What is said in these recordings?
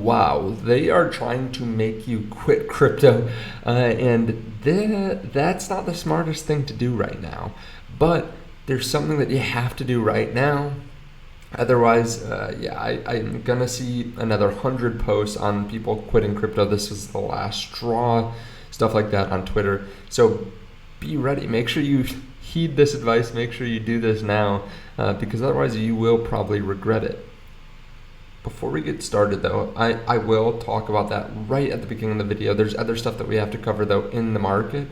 wow, they are trying to make you quit crypto, and that's not the smartest thing to do right now. But there's something that you have to do right now. Otherwise, I'm gonna see another 100 posts on people quitting crypto. This is the last straw, stuff like that on Twitter. So be ready. Make sure you heed this advice. Make sure you do this now, because otherwise you will probably regret it. Before we get started though, I will talk about that right at the beginning of the video. There's other stuff that we have to cover though in the market,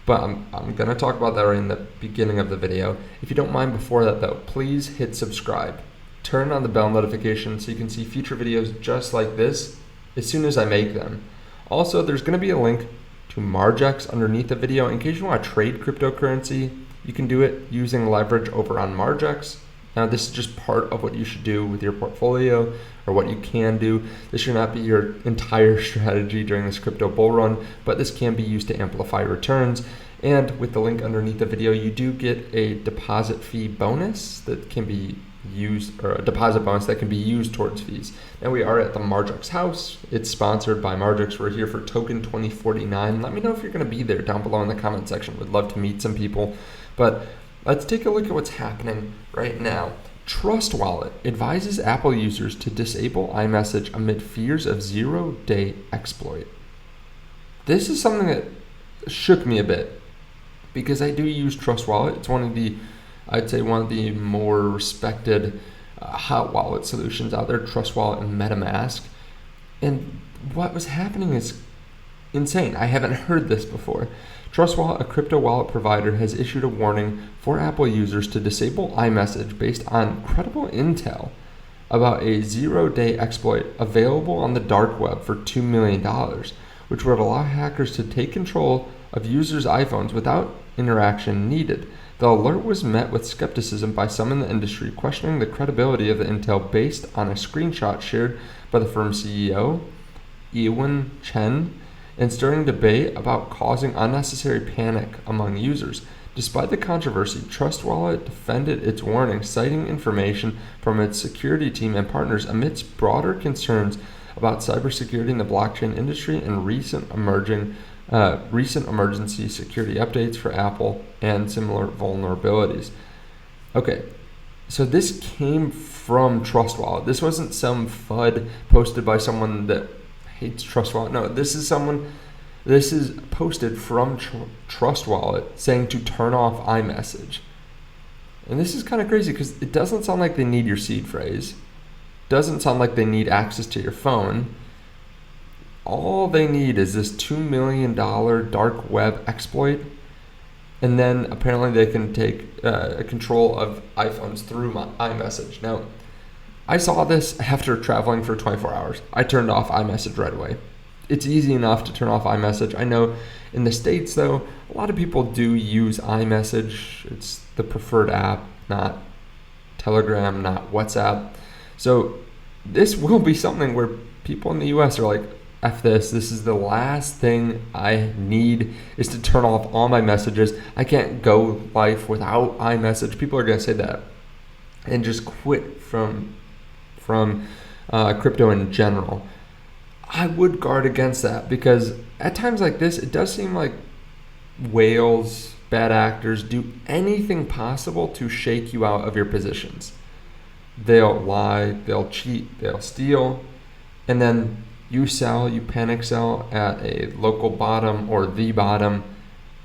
but I'm gonna talk about that right in the beginning of the video. If you don't mind, before that though, please hit subscribe. Turn on the bell notification so you can see future videos just like this as soon as I make them. Also, there's gonna be a link to Margex underneath the video. In case you wanna trade cryptocurrency, you can do it using leverage over on Margex. Now, this is just part of what you should do with your portfolio, or what you can do. This should not be your entire strategy during this crypto bull run, but this can be used to amplify returns. And with the link underneath the video, you do get a deposit fee bonus that can be used, or a deposit bonus that can be used towards fees. Now, we are at the Margex house. It's sponsored by Margex. We're here for token 2049. Let me know if you're going to be there down below in the comment section. Would love to meet some people. But let's take a look at what's happening right now. Trust Wallet advises Apple users to disable iMessage amid fears of zero-day exploit. This is something that shook me a bit, because I do use Trust Wallet. It's I'd say one of the more respected hot wallet solutions out there, Trust Wallet and MetaMask. And what was happening is insane. I haven't heard this before. Trust Wallet, a crypto wallet provider, has issued a warning for Apple users to disable iMessage based on credible intel about a zero-day exploit available on the dark web for $2 million, which would allow hackers to take control of users' iPhones without interaction needed. The alert was met with skepticism by some in the industry, questioning the credibility of the intel based on a screenshot shared by the firm's CEO, Ewan Chen, and stirring debate about causing unnecessary panic among users. Despite the controversy, Trust Wallet defended its warning, citing information from its security team and partners amidst broader concerns about cybersecurity in the blockchain industry and recent emergency security updates for Apple and similar vulnerabilities. Okay, so this came from Trust Wallet. This wasn't some FUD posted by someone that hates Trust Wallet. No, this is posted from Trust Wallet saying to turn off iMessage. And this is kind of crazy because it doesn't sound like they need your seed phrase. Doesn't sound like they need access to your phone. All they need is this $2 million dark web exploit. And then apparently they can take control of iPhones through iMessage. Now, I saw this after traveling for 24 hours. I turned off iMessage right away. It's easy enough to turn off iMessage. I know in the States, though, a lot of people do use iMessage. It's the preferred app, not Telegram, not WhatsApp. So this will be something where people in the US are like, F this is the last thing I need, is to turn off all my messages. I can't go life without iMessage. People are going to say that and just quit from crypto in general. I would guard against that, because at times like this, it does seem like whales, bad actors, do anything possible to shake you out of your positions. They'll lie, they'll cheat, they'll steal, and then you panic sell at a local bottom or the bottom,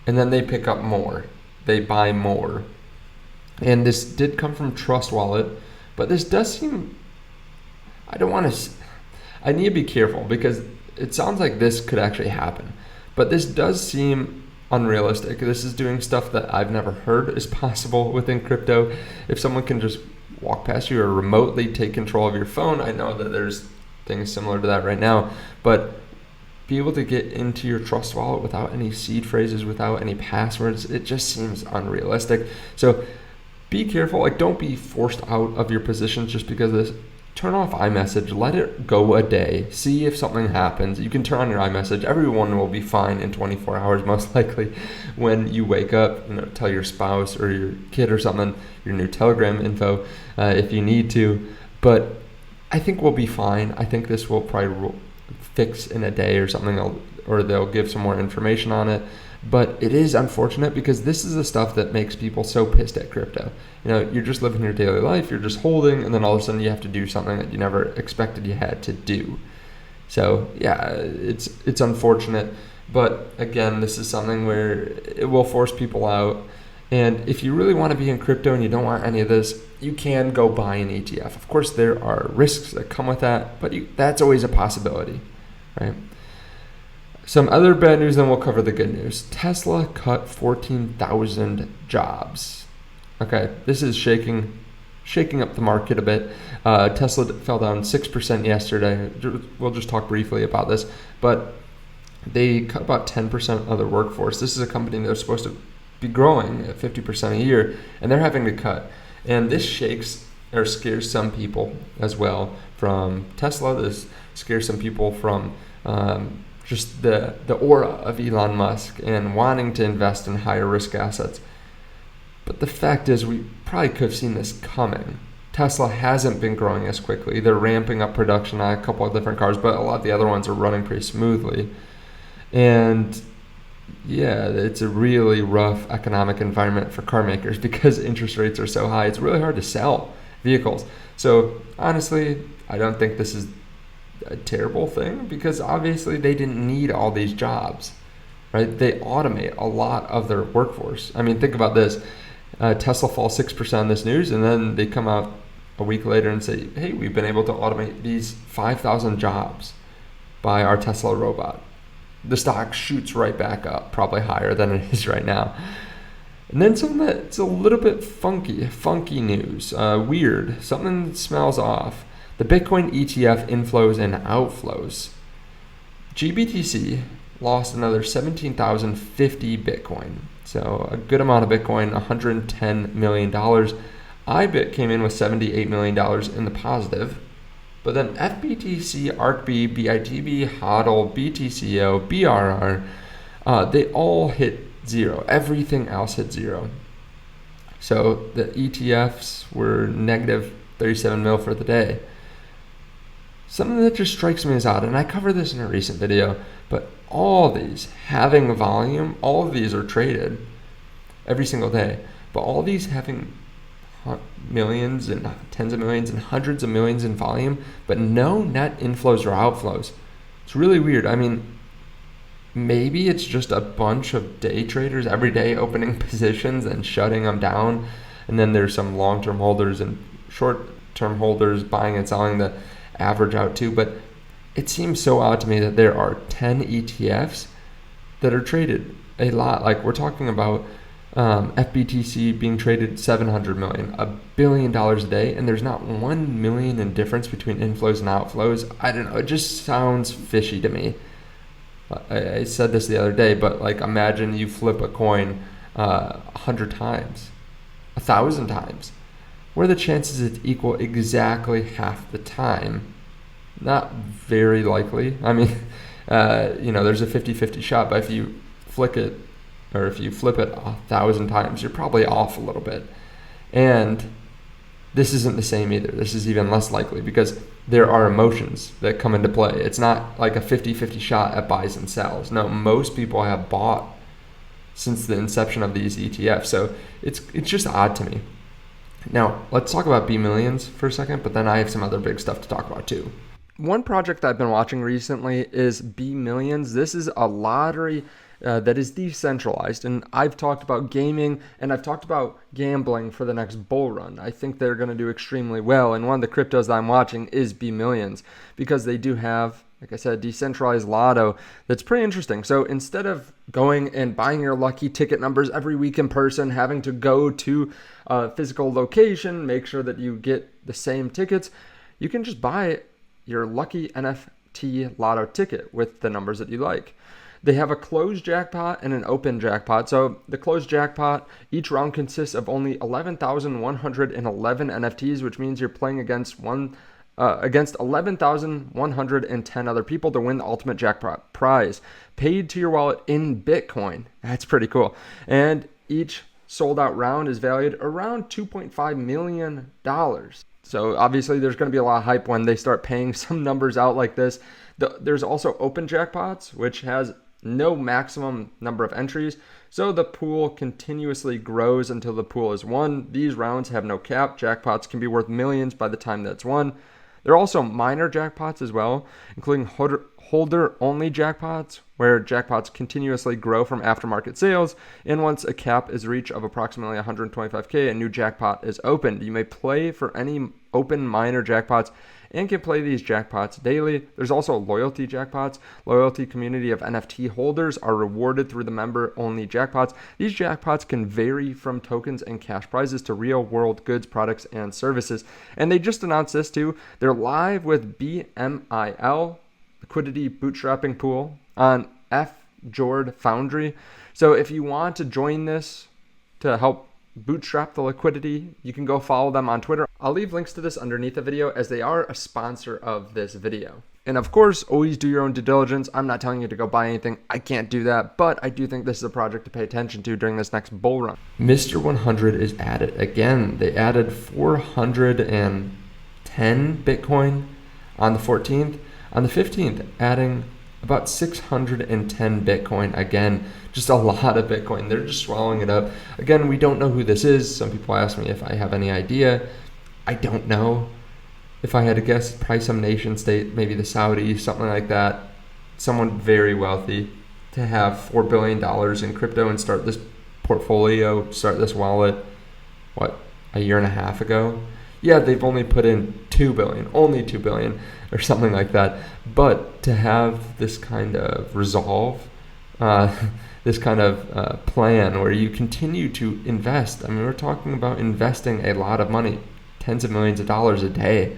and then they pick up more. They buy more. And this did come from Trust Wallet, but this does seem, I need to be careful, because it sounds like this could actually happen. But this does seem unrealistic. This is doing stuff that I've never heard is possible within crypto. If someone can just walk past you or remotely take control of your phone, I know that there's things similar to that right now, but be able to get into your Trust Wallet without any seed phrases, without any passwords, it just seems unrealistic. So be careful. Like, don't be forced out of your positions just because of this. Turn off iMessage, let it go a day, see if something happens. You can turn on your iMessage. Everyone will be fine in 24 hours, most likely. When you wake up, tell your spouse or your kid or something your new Telegram info if you need to. But I think we'll be fine. I think this will probably fix in a day or something, or they'll give some more information on it. But it is unfortunate because this is the stuff that makes people so pissed at crypto. You're just living your daily life, you're just holding, and then all of a sudden you have to do something that you never expected you had to do. So yeah, it's unfortunate. But again, this is something where it will force people out. And if you really want to be in crypto and you don't want any of this, you can go buy an ETF. Of course, there are risks that come with that, but that's always a possibility, right? Some other bad news, then we'll cover the good news. Tesla cut 14,000 jobs. Okay, this is shaking up the market a bit. Tesla fell down 6% yesterday. We'll just talk briefly about this, but they cut about 10% of their workforce. This is a company that's supposed to be growing at 50% a year, and they're having to cut. And this shakes or scares some people as well from Tesla. This scares some people from just the aura of Elon Musk and wanting to invest in higher risk assets. But the fact is, we probably could have seen this coming. Tesla hasn't been growing as quickly. They're ramping up production on a couple of different cars, but a lot of the other ones are running pretty smoothly. And yeah, it's a really rough economic environment for car makers because interest rates are so high. It's really hard to sell vehicles. So honestly, I don't think this is a terrible thing because obviously they didn't need all these jobs, right? They automate a lot of their workforce. I mean, think about this. Tesla falls 6% on this news, and then they come out a week later and say, hey, we've been able to automate these 5,000 jobs by our Tesla robot. The stock shoots right back up, probably higher than it is right now. And then something that's a little bit funky news, weird, something that smells off. The Bitcoin ETF inflows and outflows. GBTC lost another 17,050 Bitcoin. So a good amount of Bitcoin, $110 million. IBIT came in with $78 million in the positive. But then FBTC, ARKB, BITB, HODL, BTCO, BRR, they all hit zero. Everything else hit zero. So the ETFs were negative 37 mil for the day. Something that just strikes me as odd, and I covered this in a recent video, but all these having volume, all of these are traded every single day, but all these having millions and tens of millions and hundreds of millions in volume, but no net inflows or outflows. It's really weird. I mean, maybe it's just a bunch of day traders every day opening positions and shutting them down, and then there's some long-term holders and short-term holders buying and selling the average out too. But it seems so odd to me that there are 10 ETFs that are traded a lot. Like we're talking about FBTC being traded 700 million, $1 billion a day, and there's not 1 million in difference between inflows and outflows. I don't know, it just sounds fishy to me. I said this the other day, but like imagine you flip a coin 100 times, 1,000 times. What are the chances it equal exactly half the time? Not very likely. I mean, there's a 50-50 shot, but if you flip it 1,000 times, you're probably off a little bit. And this isn't the same either. This is even less likely because there are emotions that come into play. It's not like a 50-50 shot at buys and sells. No, most people have bought since the inception of these ETFs. So it's just odd to me. Now, let's talk about BMillions for a second, but then I have some other big stuff to talk about too. One project I've been watching recently is BMillions. This is a lottery that is decentralized, and I've talked about gaming and I've talked about gambling for the next bull run. I think they're going to do extremely well, and one of the cryptos that I'm watching is BMillions because they do have, like I said, decentralized lotto that's pretty interesting. So instead of going and buying your lucky ticket numbers every week in person, having to go to a physical location, make sure that you get the same tickets, you can just buy your lucky NFT lotto ticket with the numbers that you like. They have a closed jackpot and an open jackpot. So the closed jackpot, each round consists of only 11,111 NFTs, which means you're playing against 11,110 other people to win the ultimate jackpot prize, paid to your wallet in Bitcoin. That's pretty cool. And each sold out round is valued around $2.5 million. So obviously there's going to be a lot of hype when they start paying some numbers out like this. There's also open jackpots, which has no maximum number of entries. So the pool continuously grows until the pool is won. These rounds have no cap. Jackpots can be worth millions by the time that's won. There are also minor jackpots as well, including holder-only jackpots, where jackpots continuously grow from aftermarket sales, and once a cap is reached of approximately 125K, a new jackpot is opened. You may play for any open minor jackpots and can play these jackpots daily. There's also loyalty jackpots. Loyalty community of NFT holders are rewarded through the member-only jackpots. These jackpots can vary from tokens and cash prizes to real-world goods, products, and services. And they just announced this too. They're live with BMIL, liquidity bootstrapping pool, on FJord Foundry. So if you want to join this to help bootstrap the liquidity, you can go follow them on Twitter. I'll leave links to this underneath the video as they are a sponsor of this video. And of course, always do your own due diligence. I'm not telling you to go buy anything. I can't do that, but I do think this is a project to pay attention to during this next bull run. Mr. 100 is added again. They added 410 Bitcoin on the 14th. On the 15th, adding about 610 Bitcoin again. Just a lot of Bitcoin. They're just swallowing it up. Again, we don't know who this is. Some people ask me if I have any idea. I don't know. If I had to guess, probably some nation state, maybe the Saudis, something like that. Someone very wealthy to have $4 billion in crypto and start this portfolio, start this wallet, a year and a half ago? Yeah, they've only put in $2 billion, only $2 billion or something like that. But to have this kind of resolve, this kind of plan where you continue to invest. I mean, we're talking about investing a lot of money, tens of millions of dollars a day,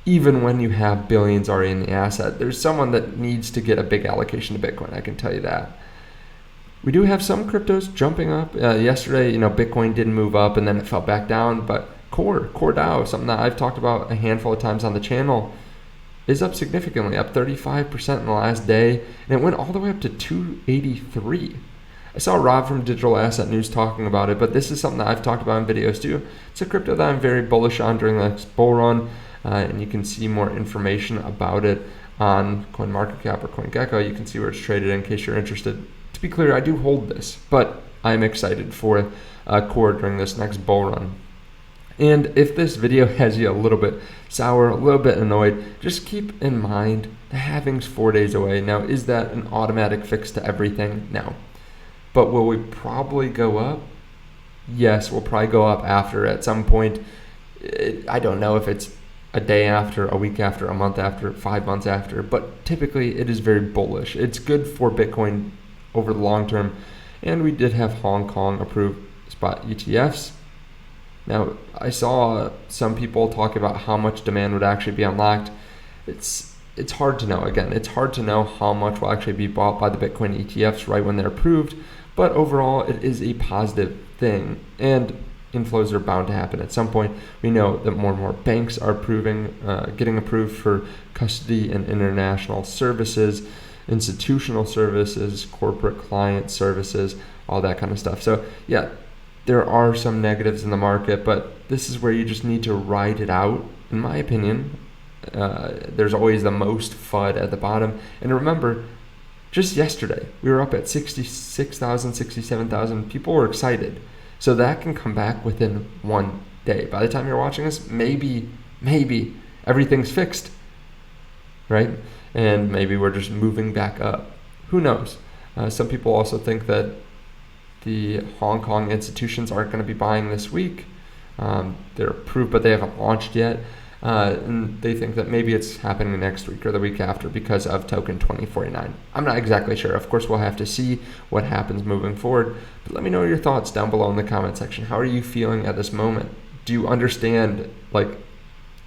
even when you have billions already in the asset. There's someone that needs to get a big allocation to Bitcoin, I can tell you that. We do have some cryptos jumping up. Yesterday, Bitcoin didn't move up and then it fell back down, but Core DAO, something that I've talked about a handful of times on the channel, is up significantly, up 35% in the last day, and it went all the way up to 283. I saw Rob from Digital Asset News talking about it, but this is something that I've talked about in videos too. It's a crypto that I'm very bullish on during the next bull run, and you can see more information about it on CoinMarketCap or CoinGecko. You can see where it's traded in case you're interested. To be clear, I do hold this, but I'm excited for Core during this next bull run. And if this video has you a little bit sour, a little bit annoyed, just keep in mind the halving's 4 days away. Now, is that an automatic fix to everything? No. But will we probably go up? Yes, we'll probably go up after at some point. I don't know if it's a day after, a week after, a month after, 5 months after, but typically it is very bullish. It's good for Bitcoin over the long term. And we did have Hong Kong approve spot ETFs. Now, I saw some people talk about how much demand would actually be unlocked. It's hard to know. Again, it's hard to know how much will actually be bought by the Bitcoin ETFs right when they're approved, but overall, it is a positive thing, and inflows are bound to happen at some point. We know that more and more banks are getting approved for custody and international services, institutional services, corporate client services, all that kind of stuff. So, yeah. There are some negatives in the market, but this is where you just need to ride it out, in my opinion. There's always the most FUD at the bottom. And remember, just yesterday, we were up at 66,000, 67,000. People were excited. So that can come back within 1 day. By the time you're watching this, maybe everything's fixed, right? And maybe we're just moving back up. Who knows? Some people also think that the Hong Kong institutions aren't going to be buying this week. They're approved, but they haven't launched yet. And they think that maybe it's happening next week or the week after because of token 2049. I'm not exactly sure. Of course, we'll have to see what happens moving forward. But let me know your thoughts down below in the comment section. How are you feeling at this moment? Do you understand,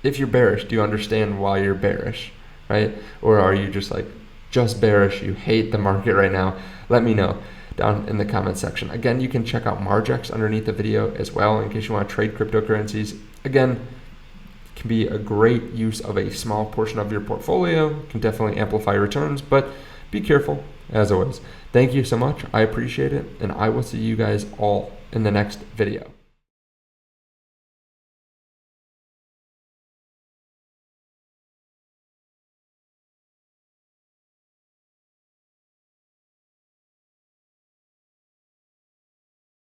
if you're bearish, do you understand why you're bearish, right? Or are you just bearish, you hate the market right now? Let me know down in the comment section. Again, you can check out Margex underneath the video as well in case you want to trade cryptocurrencies. Again, can be a great use of a small portion of your portfolio, can definitely amplify returns, but be careful as always. Thank you so much. I appreciate it, and I will see you guys all in the next video.